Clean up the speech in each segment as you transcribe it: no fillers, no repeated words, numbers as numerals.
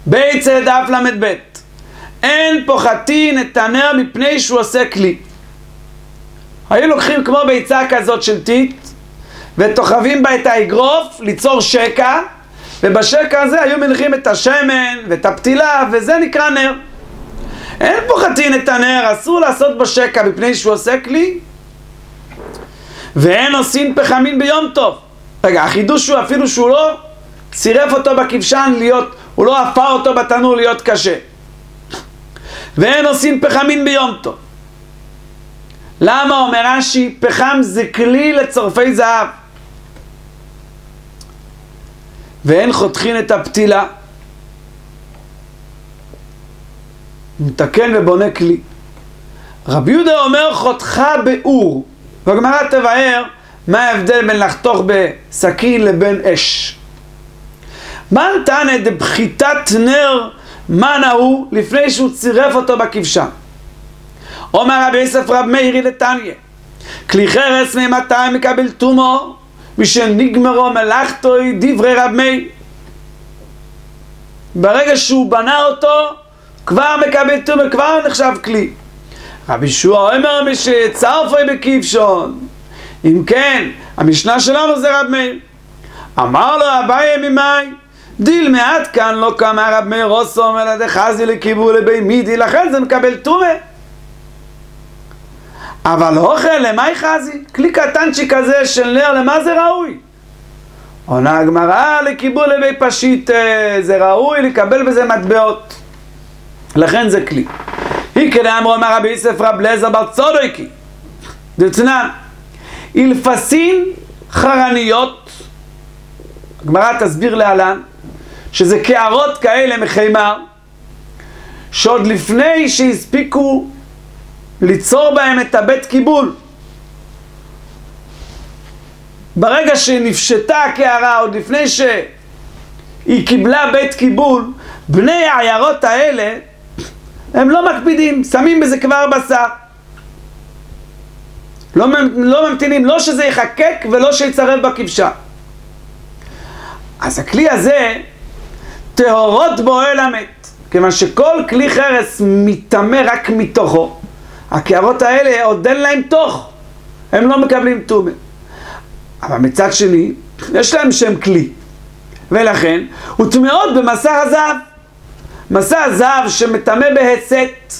ביצה דף למד ב' אין פוחתין את הנר מפני שהוא עושה כלי. היו לוקחים כמו ביצה כזאת של טיט ותוחבים בה את האגרוף ליצור שקע, ובשקע הזה היו מניחים את השמן ואת הפתילה, וזה נקרא נר. אין פוחתין את הנר, אסור לעשות בו שקע מפני שהוא עושה כלי, ואין עושים פחמין ביום טוב. רגע, החידוש הוא אפילו שהוא לא צירף אותו בכבשן להיות, הוא לא אפר אותו בתנור להיות קשה. ואין עושים פחמין ביום טוב. למה? אומר רש"י, פחם זה כלי לצורפי זהב. ואין חותכין את הפתילה. מתקן ובונה כלי. רבי יהודה אומר חותכה באור, והגמרא תבאר מה ההבדל בין לחתוך בסכין לבין אש. מה נתנה דבחיתת נר מה נהו לפני שהוא צירף אותו בכבשן? אומר רבי יוסף רב מאירי לתניא, כלי חרס ממתי מקבל תומו ושנגמרו מלאכתו דברי רב מאיר. ברגע שהוא בנה אותו כבר מקבל תומו, כבר נחשב כלי. רבי ישוע אומר משצרפוי בכבשון. אם כן, המשנה שלנו זה רב מאיר. אמר לו אביי ממאי דיל מעט כאן לא קמה רב מאיר רוסו אלא דחזי לקיבול לבי מידי, לכן זה מקבל תומה. אבל אוכל למאי חזי, כלי קטנצ'י כזה של נר, למה זה ראוי? עונה הגמרא לקיבול לבי פשיט, זה ראוי לקבל בזה מטבעות, לכן זה כלי. היא כדי אמרו אמר רבי יוסף רב אליעזר בר צדוקי דתנן אילפסין חרניות, הגמרא תסביר להלן שזה קערות כאלה מחיימר שעוד לפני שהספיקו ליצור בהם את הבית קיבול, ברגע שנפשטה הקערה, עוד לפני שהיא קיבלה בית קיבול, בני העיירות האלה הם לא מקפידים, שמים בזה כבר בשר, לא ממתינים, לא שזה יחקק ולא שיצרב בכבשה. אז הכלי הזה טהורות בו אל המת, כיוון שכל כלי חרס מתאמה רק מתוכו. הקערות האלה עוד אין להם תוך, הם לא מקבלים תומה. אבל מצד שני יש להם שם כלי, ולכן הוא טמאות במסע הזהב. מסע הזהב שמטמא בהצת,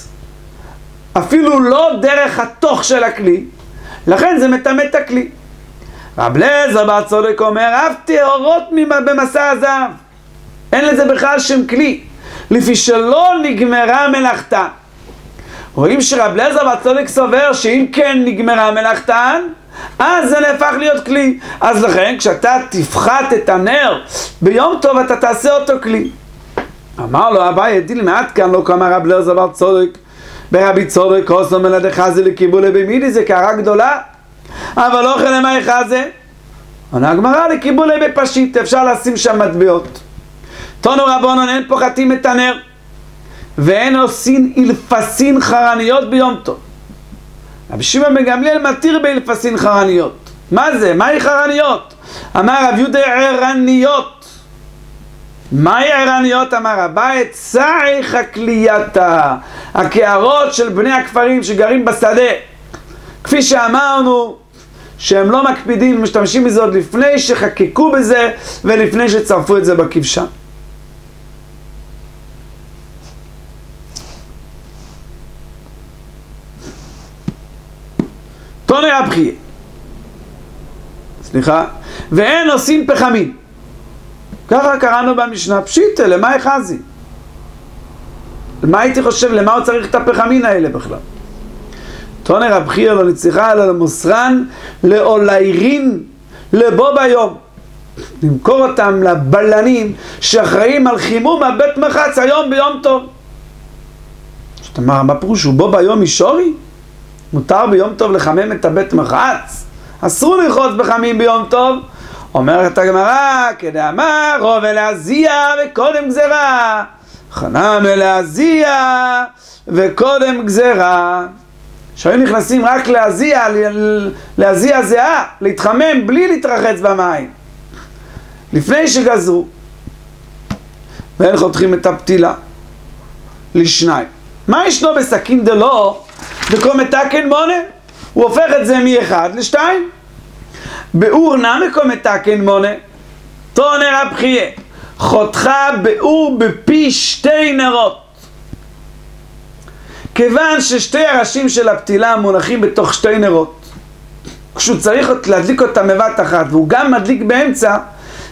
אפילו לא דרך התוך של הכלי, לכן זה מטמא את הכלי. רב אליעזר בר צדוק אומר אף טהורות במסע הזהב, אין לזה בכלל שם כלי, לפי שלא נגמרה מלאכתה. רואים שרב אליעזר בר צדוק סובר שאם כן נגמרה מלאכתן, אז זה נהפך להיות כלי. אז לכן כשאתה תפחת את הנר ביום טוב אתה תעשה אותו כלי. אמר לו אביי דיל מעט כאן לא קמה רב אליעזר בר צדוק ברבי צדוק עושו מלא דחזי לקיבול לבי מידי, זה קערה גדולה, אבל אוכל למאי חזי. עונה הגמרא לקיבול לבי פשיט, אפשר לשים שם מטבעות. תנו רבונן אין פוחתים את הנר ואין עושים אילפסין חרניות ביום טוב. רבי שמעון בן גמליאל מתיר באילפסין חרניות. מה זה? מהי חרניות? אמר רב יהודה ערניות. מהי ערניות? אמר רבי צעי חקלייתה, הקערות של בני הכפרים שגרים בשדה, כפי שאמרנו שהם לא מקפידים ומשתמשים בזה עוד לפני שחקקו בזה ולפני שצרפו את זה בכבשן. תוני הבחיה, סליחה, ואין עושים פחמין. ככה קראנו במשנה, פשיטה, למה יחזי? למה הייתי חושב, למה הוא צריך את הפחמין האלה בכלל? תוני הבחיה לא נצליחה אלא למוסרן לאוליירין לבו ביום, למכור אותם לבלנים שאחראים על חימום הבית מחץ היום ביום טוב. זאת אומרת, מה פירוש? הוא בו ביום מישורי? מותר ביום טוב לחמם את הבית מחץ? אסור לרחוץ בחמים ביום טוב? אומרת הגמרא, כדאמר רוב להזיע וקודם גזרה, חנם להזיע וקודם גזרה. שהיו נכנסים רק להזיע זיעה, להתחמם בלי להתרחץ במים לפני שגזרו. ואין חותכים את הפתילה לשניים. מה ישנו בסכין דלא דקו מתקן מונה? הוא הופך את זה מאחד לשתיים. באור נמקו מתקן מונה, תונר הבחייה, חותכה באור בפי שתי נרות. כיוון ששתי הראשים של הפתילה מונחים בתוך שתי נרות, כשהוא צריך להדליק אותה מבת אחת והוא גם מדליק באמצע,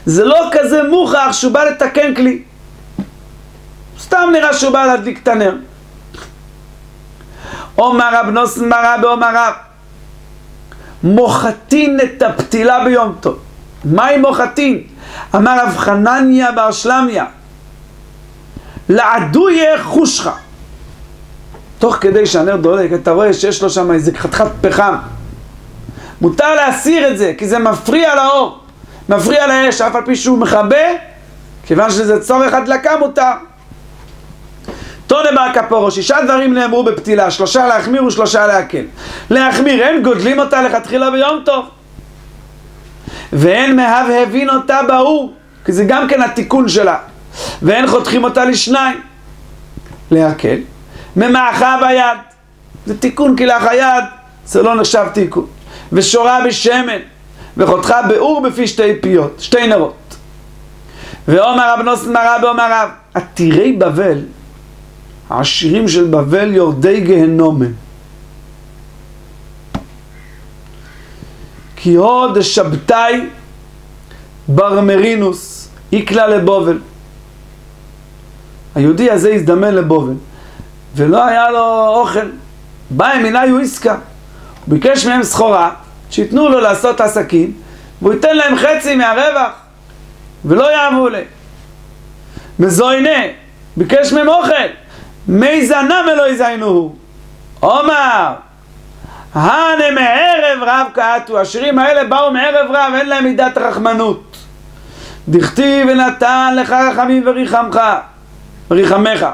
זה לא כזה מוכח שהוא בא לתקן כלי. סתם נראה שהוא בא להדליק את הנר. אומר רב נוסן מרא באומר רב, מוחתין את הפתילה ביום טוב. מהי מוחתין? אמר רב חנניה בר שלמיה, לעדויה חושך. תוך כדי שהנר דולק, אתה רואה שיש לו שם איזה חתיכת פחם, מותר להסיר את זה, כי זה מפריע לאור, מפריע לאש, אף על פי שהוא מכבה, כיוון שזה צורך הדלקה מותר. תונה בר כפורו, 6 דברים נאמרו בפתילה, 3 להחמיר ו3 להקל. להחמיר, אין גודלים אותה לכתחילה ביום טוב, ואין מהבהבין אותה באור, כי זה גם כן התיקון שלה, ואין חותכים אותה לשניים. להקל, ממעכה ביד, זה תיקון כלח היד, זה לא נחשב תיקון. ושורה בשמן, וחותכה באור בפי שתי פיות, שתי נרות. ואומר רב נוסן מרא באומר רב, עתירי בבל, העשירים של בבל יורדי גהנומן, כי הוד שבתאי בר מרינוס איקלה לבובל. היהודי הזה הזדמן לבובל ולא היה לו אוכל, בא הם מיניו עסקה, הוא ביקש מהם סחורה שיתנו לו לעשות עסקים והוא ייתן להם חצי מהרווח ולא יעבו להם. מזוינה ביקש מהם אוכל, מי זנם אלו יזיינו. אומר הנה מערב רב קעתו, השירים האלה באו מערב רב, אין להם מידת רחמנות. דכתיב ונתן לך רחמים וריחמך,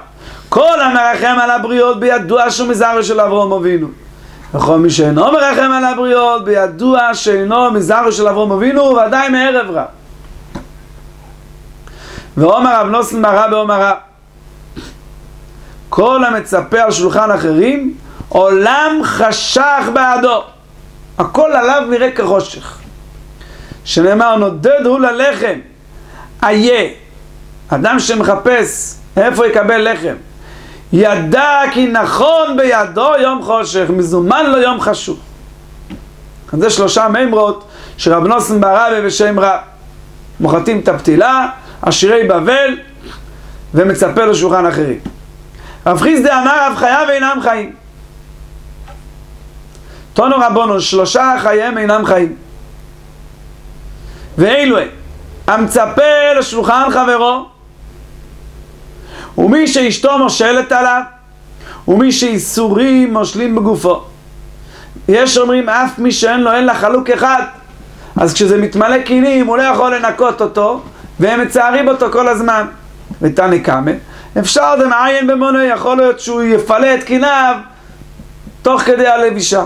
כל המרחם על הבריות בידוע שהוא מזרעו של אברהם אבינו, וכל מי שאינו מרחם על הבריות בידוע שאינו מזרעו של אברהם אבינו, ועדיין מערב רב. ואומר רב נוסן מרא באומר רב, כל המצפה על שולחן אחרים עולם חשך בעדו, הכל עליו נראה כחושך. שנאמר נודד הוא ללחם איה, אדם שמחפש איפה יקבל לחם, ידע כי נכון בידו יום חושך, מזומן לו יום חשוך. זה 3 מימרות שרב נוסן ברבי בשם רב. מוחתים את הפתילה, עשירי בבל, ומצפה לו שולחן אחרים. רב חיסדא אמר רב חייו אינם חיים. תונו רבונו, 3 חייהם אינם חיים. ואילו המצפה לשולחן חברו, ומי שאשתו מושלת עליו, ומי שאיסורים מושלים בגופו. יש אומרים אף מי שאין לו אין לה חלוק אחד, אז כשזה מתמלא קינים הוא לא יכול לנקות אותו, והם מצערים אותו כל הזמן. ותנא קמא, אפשר זה מעיין במונה, יכול להיות שהוא יפלה את קיניו תוך כדי הלבישה.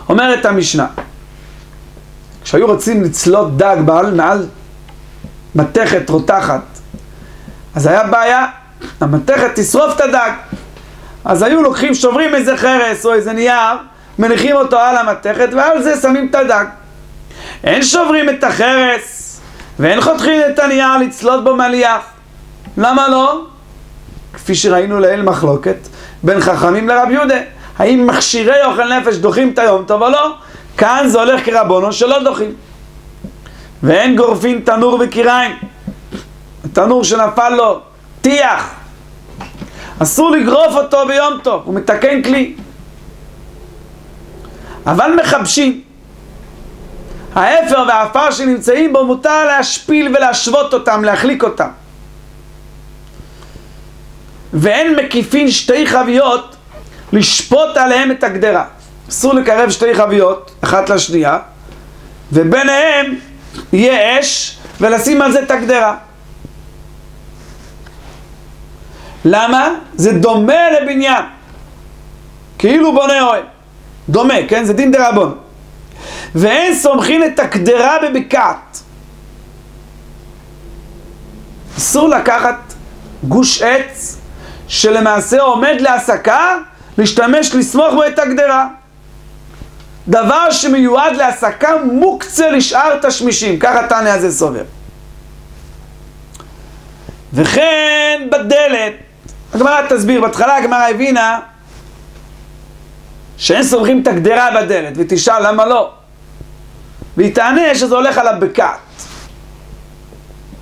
אומרת המשנה, כשהיו רוצים לצלות דג מעל מתכת רותחת, אז היה בעיה, המתכת תשרוף את הדג. אז היו לוקחים, שוברים איזה חרס או איזה נייר, מניחים אותו על המתכת ועל זה שמים את הדג. אין שוברים את החרס ואין חותכים את הנייר לצלות בו מליח. למה לא? כפי שראינו לעיל מחלוקת בין חכמים לרב יהודה, האם מכשירי אוכל נפש דוחים את היום טוב או לא? כאן זה הולך כרבונו שלא דוחים. ואין גורפין תנור וקיריים, התנור שנפל לו טיח, אסור לגרוף אותו ביום טוב, הוא מתקן כלי. אבל מחבשים, האפר והאפר שנמצאים בו מותר להשפיל ולהשוות אותם, להחליק אותם. ואין מקיפין 2 חביות לשפוט עליהם את הגדרה. אסור לקרב 2 חביות אחת לשנייה, וביניהם יהיה אש ולשים על זה את הגדרה. למה? זה דומה לבניין, כאילו בונה אוהל, דומה, כן? זה דין דרבון. ואין סומכין את הקדרה בבקעת. אסור לקחת גוש עץ שלמעשה עומד להסקה, להשתמש, לסמוך בו את הגדרה. דבר שמיועד להסקה מוקצה לשאר תשמישים, ככה תנא הזה סובר. וכן בדלת, הגמרא תסביר, בהתחלה הגמרא הבינה שאין סומכים את הגדרה בדלת, ותשאל למה לא, והיא תענה שזה הולך על הבקעת,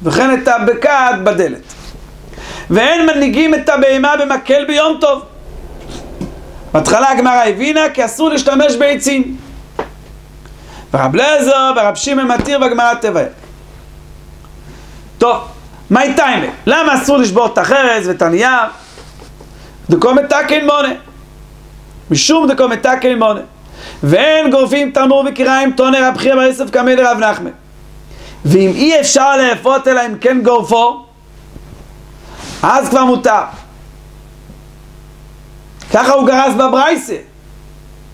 וכן את הבקעת בדלת. ואין מנהיגים את הבהמה במקל ביום טוב. בהתחלה הגמרא הבינה כי אסור להשתמש בעצים, ורב אליעזר ורב שמעון מתיר והגמרא תבאר. טוב, מה איתיימה? למה אסור לשבור את החרס ואת הנייר? דקו מתקן מונה, משום דקו מתקן מונה. ואין גורפים תנור וקיריים תונר רב חייא בר יוסף קמא לרב נחמן. ואם אי אפשר לאפות אלא אם כן גורפו, אז כבר מותר. ככה הוא גרס בברייסה.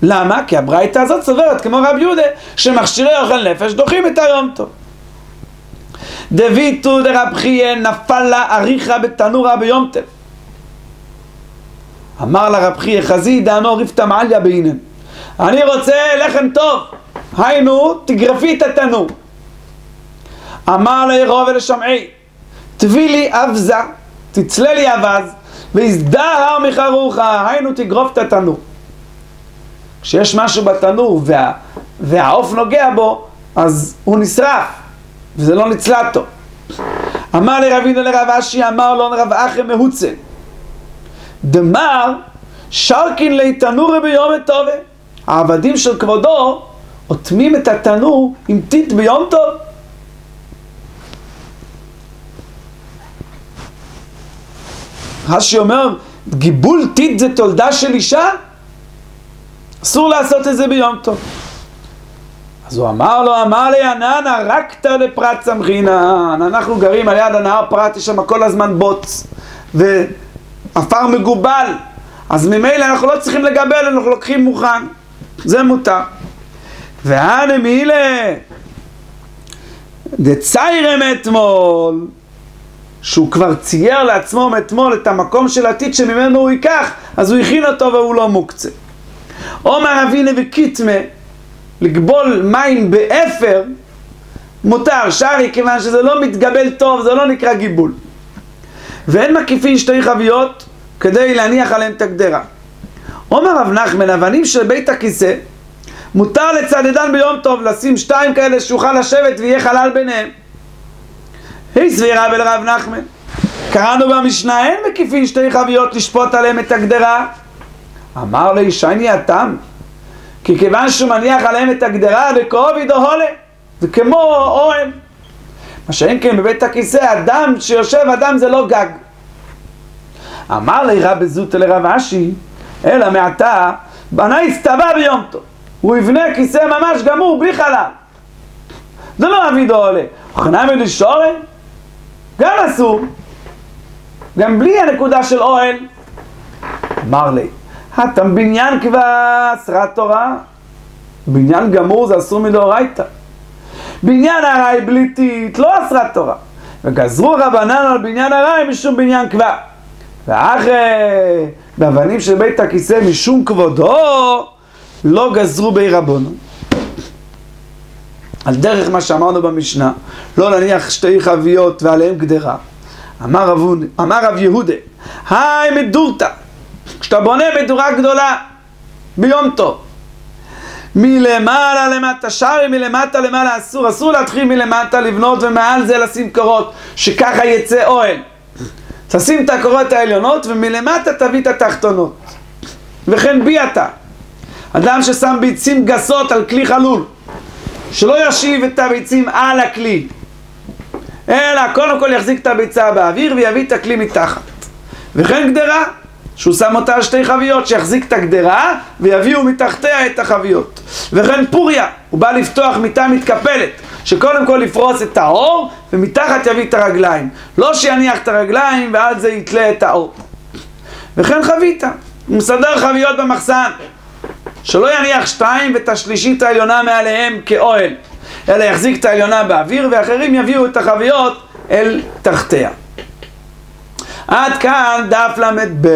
למה? כי הברייתא הזאת סוברת כמו רב יהודה שמכשירי אוכל נפש דוחים את היום טוב. דביתו דרב חייא נפל לה אריכה בתנורה ביום טוב. אמר לרב חייא חזי דענו ריפתא מעליה בעינן, אני רוצה לחם טוב, היינו תגרפי את התנור. אמר לירוב ולשמעי תביא לי אבזה, תצלה לי אבז והזדהר מחרוכה, היינו תגרוף את התנור. כשיש משהו בתנור והעוף נוגע בו, אז הוא נשרף וזה לא נצלתו. אמר לרבינו לרב אשי, אמר לו לרב אחי מהוצה דמר שרקין לי תנורי ביום טוב. העבדים של כבודו אוטמים את התנור עם טיט ביום טוב. רש"י אומר, גיבול טיט זה תולדה של אישה? אסור לעשות את זה ביום טוב. אז הוא אמר לו, אמר לי ענן, הרקת לפרת צמחינן. אנחנו גרים על יד הנהר פרת, יש שם כל הזמן בוץ ואפר מגובל, אז ממילא אנחנו לא צריכים לגבל, אנחנו לוקחים מוכן, זה מותר. והנה מילה דציירם אתמול, שהוא כבר צייר לעצמו מאתמול את המקום של הטיט שממנו הוא ייקח, אז הוא הכין אותו והוא לא מוקצה. אומר אבינה וקיטמה, לגבול מים באפר מותר, שרי, כיוון שזה לא מתגבל טוב, זה לא נקרא גיבול. ואין מקיפין שתי חביות כדי להניח עליהם את הגדרה. אומר רב נחמן, אבנים של בית הכיסא מותר לצדדן ביום טוב, לשים שתיים כאלה שאוכל לשבת ויהיה חלל ביניהם. היא סבירה בלרב נחמן, קראנו במשנה, אין מקיפין שתי חביות לשפוט עליהם את הגדרה. אמר לי שייני התם, כי כיוון שהוא מניח עליהם את הגדרה וקרובי דהולה, זה כמו אוהל. מה שאין כן בבית הכיסא, אדם שיושב אדם זה לא גג. אמר לי רב זוטה לרב אשי, אלא מעתה בנה הסתבע ביום טוב, הוא יבנה כיסא ממש גמור בלי חלל, זה לא אבי דהולה. וכנם ולשורן גם אסור, גם בלי הנקודה של אוהל. אמר לי, התם בניין כבר אסרת תורה, בניין גמור זה אסור מדאורייתא, בניין ארעי בלי טיט לא אסרת תורה, וגזרו רבנן על בניין ארעי משום בניין כבר. ואחרי באבנים של בית הכיסא משום כבודו לא גזרו בי רבנו. על דרך מה שאמרנו במשנה, לא להניח שתי חביות ועליהם גדרה. אמר רב יהודה, היי מדורתא, כשאתה בונה מדורה גדולה ביום טוב, מלמעלה למטה, שרי מלמטה למעלה אסור, אסור להתחיל מלמטה לבנות ומעל זה לשים קורות, שככה יצא אוהל. תשים את הקורות העליונות ומלמטה תביא את התחתונות. וכן בי אתה, אדם ששם ביצים גסות על כלי חלול, שלא ישיב את הביצים על הכלי, אלא קודם כל יחזיק את הביצה באוויר ויביא את הכלי מתחת. וכן גדרה, שהוא שם אותה על שתי חביות, שיחזיק את הגדרה ויביאו מתחתיה את החביות. וכן פוריה, הוא בא לפתוח מיטה מתקפלת, שקודם כל יפרוס את האור ומתחת יביא את הרגליים, לא שיניח את הרגליים ועל זה יתלה את האור. וכן חביתה, הוא מסדר חביות במחסן, שלא יניח שתיים ואת השלישית העליונה מעליהם כאוהל, אלא יחזיק את העליונה באוויר ואחרים יביאו את החביות אל תחתיה. עד כאן דף ל"ב.